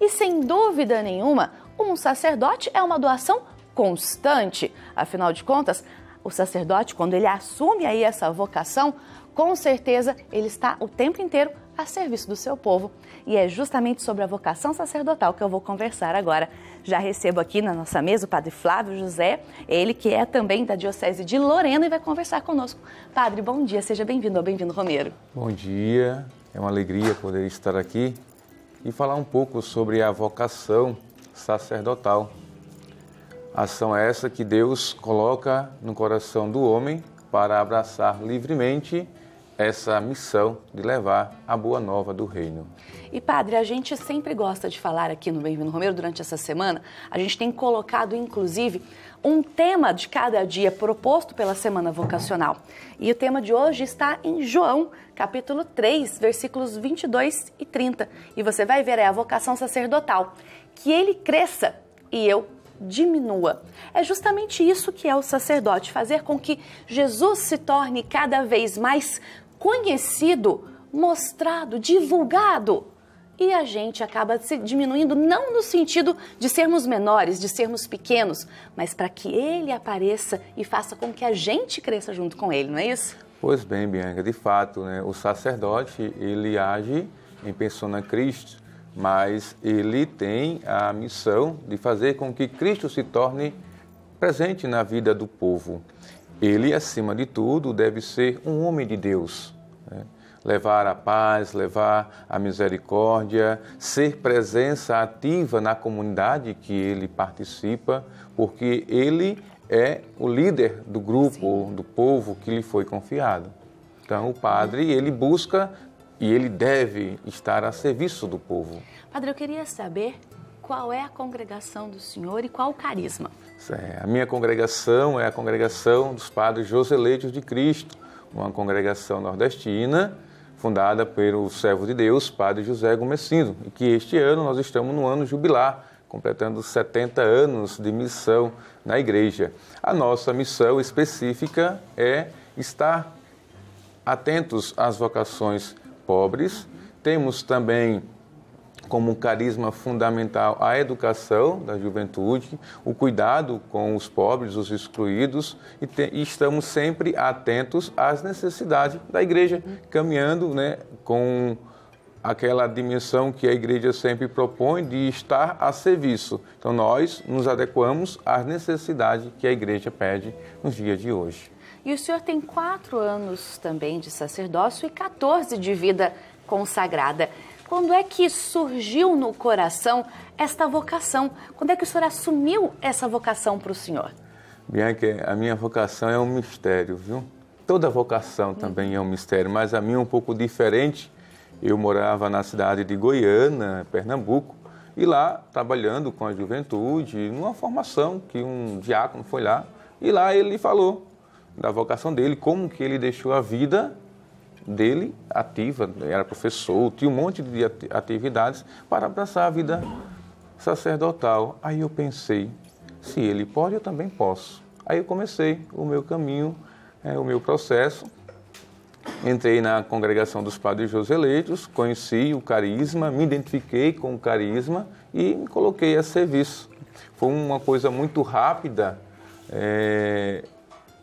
E sem dúvida nenhuma, um sacerdote é uma doação constante. Afinal de contas, o sacerdote, quando ele assume aí essa vocação, com certeza ele está o tempo inteiro a serviço do seu povo. E é justamente sobre a vocação sacerdotal que eu vou conversar agora. Já recebo aqui na nossa mesa o Padre Flávio José, ele que é também da Diocese de Lorena e vai conversar conosco. Padre, bom dia, seja bem-vindo ao Bem-vindo Romeiro. Bom dia, é uma alegria poder estar aqui e falar um pouco sobre a vocação sacerdotal. Ação essa que Deus coloca no coração do homem para abraçar livremente essa missão de levar a boa nova do reino. E Padre, a gente sempre gosta de falar aqui no Bem-vindo Romeiro durante essa semana, a gente tem colocado inclusive um tema de cada dia proposto pela Semana Vocacional. E o tema de hoje está em João, capítulo 3, versículos 22 e 30. E você vai ver, é a vocação sacerdotal, que ele cresça e eu diminua. É justamente isso que é o sacerdote, fazer com que Jesus se torne cada vez mais conhecido, mostrado, divulgado. E a gente acaba se diminuindo, não no sentido de sermos menores, de sermos pequenos, mas para que ele apareça e faça com que a gente cresça junto com ele, não é isso? Pois bem, Bianca, de fato, o sacerdote, ele age em persona Cristo, mas ele tem a missão de fazer com que Cristo se torne presente na vida do povo. Ele, acima de tudo, deve ser um homem de Deus, levar a paz, levar a misericórdia, ser presença ativa na comunidade que ele participa, porque ele é o líder do grupo, do povo que lhe foi confiado. Então, o padre, ele busca e ele deve estar a serviço do povo. Padre, eu queria saber qual é a congregação do senhor e qual o carisma. A minha congregação é a congregação dos Padres Joseleitos de Cristo, uma congregação nordestina, fundada pelo servo de Deus, Padre José Gomesindo, e que este ano nós estamos no ano jubilar, completando 70 anos de missão na igreja. A nossa missão específica é estar atentos às vocações pobres. Temos também como carisma fundamental a educação da juventude, o cuidado com os pobres, os excluídos, e estamos sempre atentos às necessidades da igreja, caminhando com aquela dimensão que a igreja sempre propõe de estar a serviço. Então nós nos adequamos às necessidades que a igreja pede nos dias de hoje. E o senhor tem 4 anos também de sacerdócio e 14 de vida consagrada. Quando é que surgiu no coração esta vocação? Quando é que o senhor assumiu essa vocação para o senhor? Bianca, a minha vocação é um mistério, viu? Toda vocação também é um mistério, mas a minha é um pouco diferente. Eu morava na cidade de Goiânia, Pernambuco, e lá, trabalhando com a juventude, numa formação que um diácono foi lá, e lá ele falou da vocação dele, como que ele deixou a vida dele ativa, era professor, tinha um monte de atividades para abraçar a vida sacerdotal. Aí eu pensei, se ele pode, eu também posso. Aí eu comecei o meu caminho, o meu processo. Entrei na congregação dos Padres Joseleitos, conheci o carisma, me identifiquei com o carisma e me coloquei a serviço. Foi uma coisa muito rápida,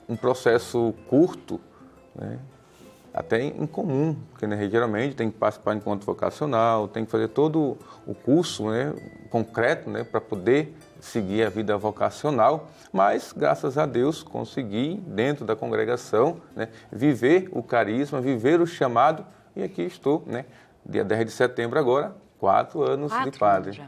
um processo curto, até incomum, porque geralmente tem que participar de encontro vocacional, tem que fazer todo o curso concreto para poder seguir a vida vocacional, mas graças a Deus consegui, dentro da congregação, viver o carisma, viver o chamado, e aqui estou, dia 10 de setembro agora, 4 anos de padre.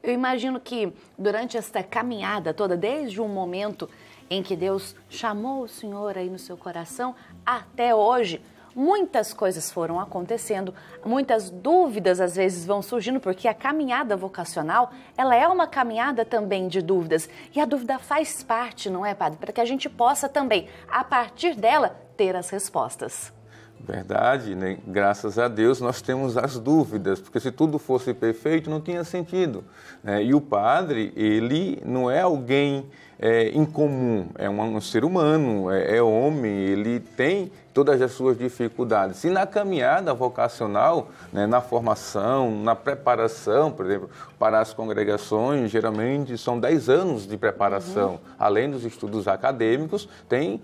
Eu imagino que durante esta caminhada toda, desde um momento em que Deus chamou o senhor aí no seu coração, até hoje, muitas coisas foram acontecendo, muitas dúvidas às vezes vão surgindo, porque a caminhada vocacional, ela é uma caminhada também de dúvidas. E a dúvida faz parte, não é, padre? Para que a gente possa também, a partir dela, ter as respostas. Verdade, né? Graças a Deus nós temos as dúvidas, porque se tudo fosse perfeito não tinha sentido, né? E o padre, ele não é alguém incomum, é um ser humano, é homem, ele tem todas as suas dificuldades. E na caminhada vocacional, né, na formação, na preparação, por exemplo, para as congregações, geralmente são 10 anos de preparação. Além dos estudos acadêmicos, tem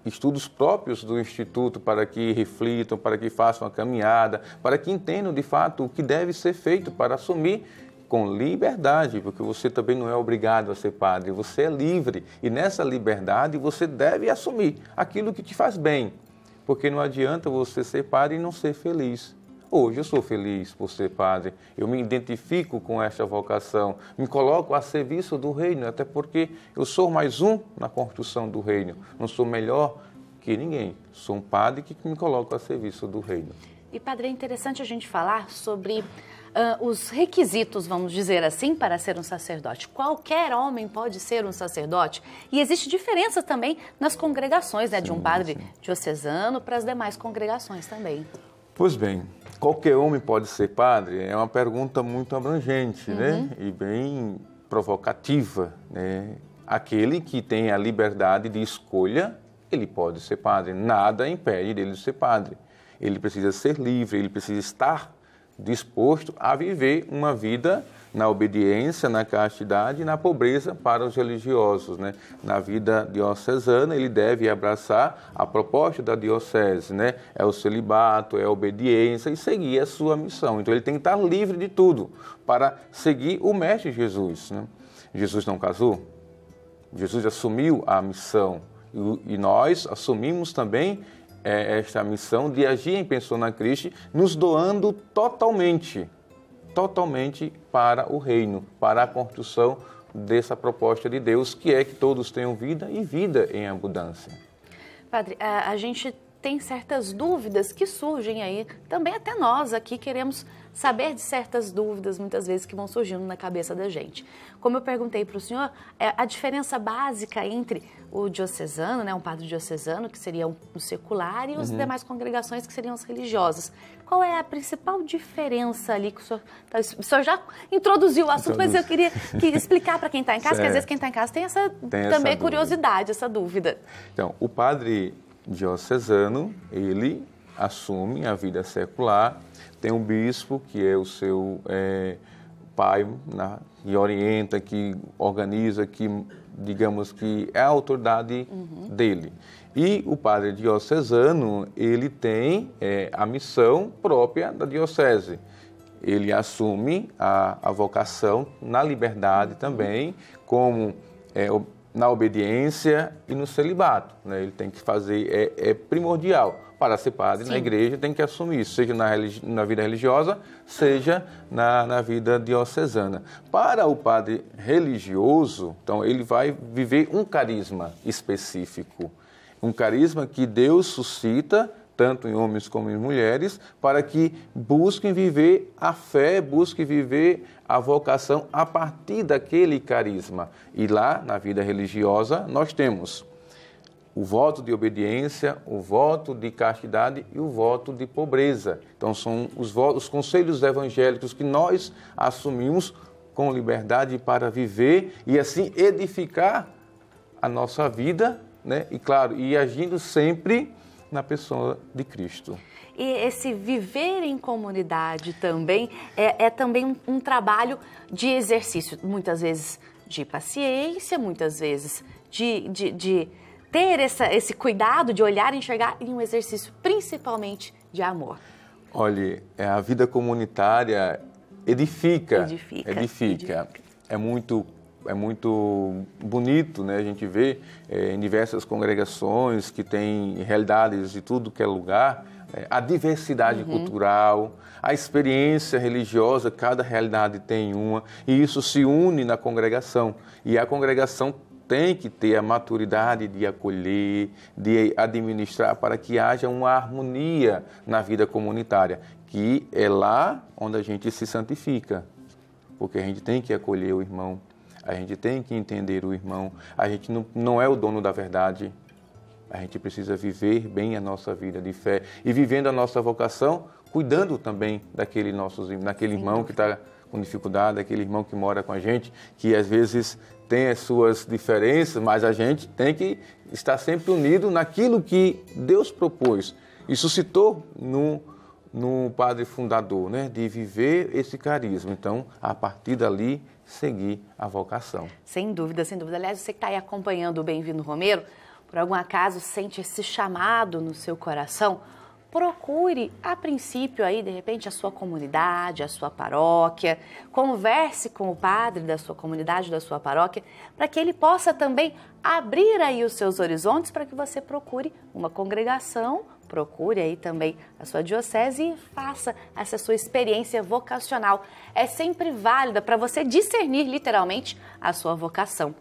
estudos próprios do Instituto para que reflitam, para que façam a caminhada, para que entendam de fato o que deve ser feito para assumir com liberdade, porque você também não é obrigado a ser padre, você é livre e nessa liberdade você deve assumir aquilo que te faz bem, porque não adianta você ser padre e não ser feliz. Hoje eu sou feliz por ser padre, eu me identifico com esta vocação, me coloco a serviço do reino, até porque eu sou mais um na construção do reino, não sou melhor que ninguém, sou um padre que me coloco a serviço do reino. E, padre, é interessante a gente falar sobre os requisitos, vamos dizer assim, para ser um sacerdote. Qualquer homem pode ser um sacerdote e existe diferença também nas congregações, né, de um padre diocesano para as demais congregações também. Pois bem, qualquer homem pode ser padre? É uma pergunta muito abrangente, né? E bem provocativa, né? Aquele que tem a liberdade de escolha, ele pode ser padre. Nada impede dele de ser padre. Ele precisa ser livre, ele precisa estar disposto a viver uma vida na obediência, na castidade e na pobreza para os religiosos, né? Na vida diocesana, ele deve abraçar a proposta da diocese, né? É o celibato, é a obediência e seguir a sua missão. Então, ele tem que estar livre de tudo para seguir o Mestre Jesus, né? Jesus não casou, Jesus assumiu a missão e nós assumimos também esta missão de agir em persona Christi, nos doando totalmente para o reino, para a construção dessa proposta de Deus, que é que todos tenham vida e vida em abundância. Padre, a gente tem certas dúvidas que surgem aí, também até nós aqui queremos saber de certas dúvidas, muitas vezes, que vão surgindo na cabeça da gente. Como eu perguntei para o senhor, a diferença básica entre o diocesano, né, um padre diocesano, que seria um secular, e as demais congregações, que seriam as religiosas. Qual é a principal diferença ali que o senhor já introduziu o assunto, mas eu queria explicar para quem está em casa, porque às vezes quem está em casa tem essa também curiosidade, essa dúvida. Então, o padre diocesano, ele assume a vida secular, tem um bispo que é o seu pai, né, que orienta, que organiza, que, digamos, que é a autoridade dele. E o padre diocesano, ele tem a missão própria da diocese. Ele assume a vocação na liberdade também, como na obediência e no celibato, né? Ele tem que fazer, é primordial. Para ser padre na igreja tem que assumir isso, seja na vida religiosa, seja na vida diocesana. Para o padre religioso, então, ele vai viver um carisma específico, um carisma que Deus suscita, tanto em homens como em mulheres, para que busquem viver a fé, busquem viver a vocação a partir daquele carisma. E lá, na vida religiosa, nós temos o voto de obediência, o voto de castidade e o voto de pobreza. Então, são os conselhos evangélicos que nós assumimos com liberdade para viver e, assim, edificar a nossa vida, né? E, claro, e agindo sempre na pessoa de Cristo. E esse viver em comunidade também é também um trabalho de exercício, muitas vezes de paciência, muitas vezes de ter esse cuidado de olhar e enxergar, em um exercício principalmente de amor. Olha, a vida comunitária edifica. É muito bonito, né? A gente vê em diversas congregações que têm realidades de tudo que é lugar, a diversidade cultural, a experiência religiosa, cada realidade tem uma, e isso se une na congregação. E a congregação tem que ter a maturidade de acolher, de administrar, para que haja uma harmonia na vida comunitária, que é lá onde a gente se santifica, porque a gente tem que acolher o irmão, a gente tem que entender o irmão, a gente não é o dono da verdade, A gente precisa viver bem a nossa vida de fé e vivendo a nossa vocação, cuidando também daquele irmão que está com dificuldade, aquele irmão que mora com a gente, que às vezes tem as suas diferenças, mas a gente tem que estar sempre unido naquilo que Deus propôs e suscitou no padre fundador, né, de viver esse carisma. Então, a partir dali, seguir a vocação. Sem dúvida, sem dúvida. Aliás, você que está aí acompanhando o Bem-vindo Romero, por algum acaso sente esse chamado no seu coração, procure, a princípio, aí, de repente, a sua comunidade, a sua paróquia, converse com o padre da sua comunidade, da sua paróquia, para que ele possa também abrir aí os seus horizontes para que você procure uma congregação, procure aí também a sua diocese e faça essa sua experiência vocacional. É sempre válida para você discernir literalmente a sua vocação.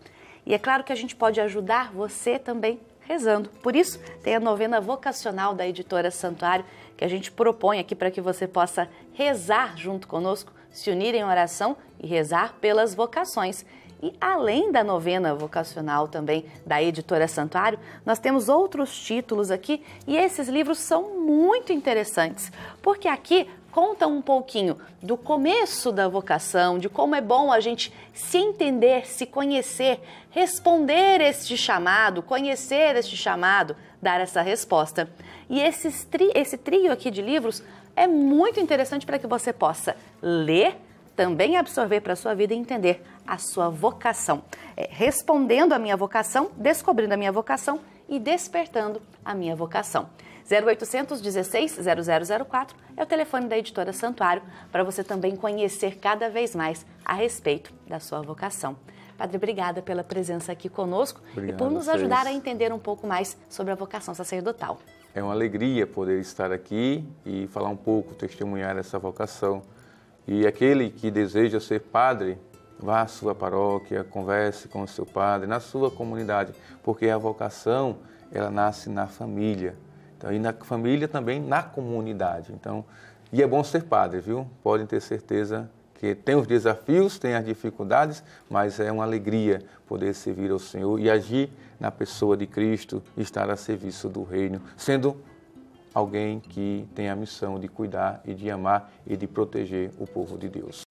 E é claro que a gente pode ajudar você também rezando. Por isso, tem a novena vocacional da Editora Santuário, que a gente propõe aqui para que você possa rezar junto conosco, se unir em oração e rezar pelas vocações. E além da novena vocacional também da Editora Santuário, nós temos outros títulos aqui e esses livros são muito interessantes, porque aqui contam um pouquinho do começo da vocação, de como é bom a gente se entender, se conhecer, responder este chamado, conhecer este chamado, dar essa resposta. E esse trio aqui de livros é muito interessante para que você possa ler, também absorver para a sua vida e entender a sua vocação. Respondendo a minha vocação, descobrindo a minha vocação e despertando a minha vocação. 0800 16 0004 é o telefone da Editora Santuário para você também conhecer cada vez mais a respeito da sua vocação. Padre, obrigada pela presença aqui conosco. Obrigado, e por nos ajudar a entender um pouco mais sobre a vocação sacerdotal. É uma alegria poder estar aqui e falar um pouco, testemunhar essa vocação. E aquele que deseja ser padre, vá à sua paróquia, converse com o seu padre, na sua comunidade, porque a vocação, ela nasce na família. Então, e na família também na comunidade. Então, e é bom ser padre, viu? Podem ter certeza que tem os desafios, tem as dificuldades, mas é uma alegria poder servir ao Senhor e agir na pessoa de Cristo, estar a serviço do reino, sendo alguém que tem a missão de cuidar e de amar e de proteger o povo de Deus.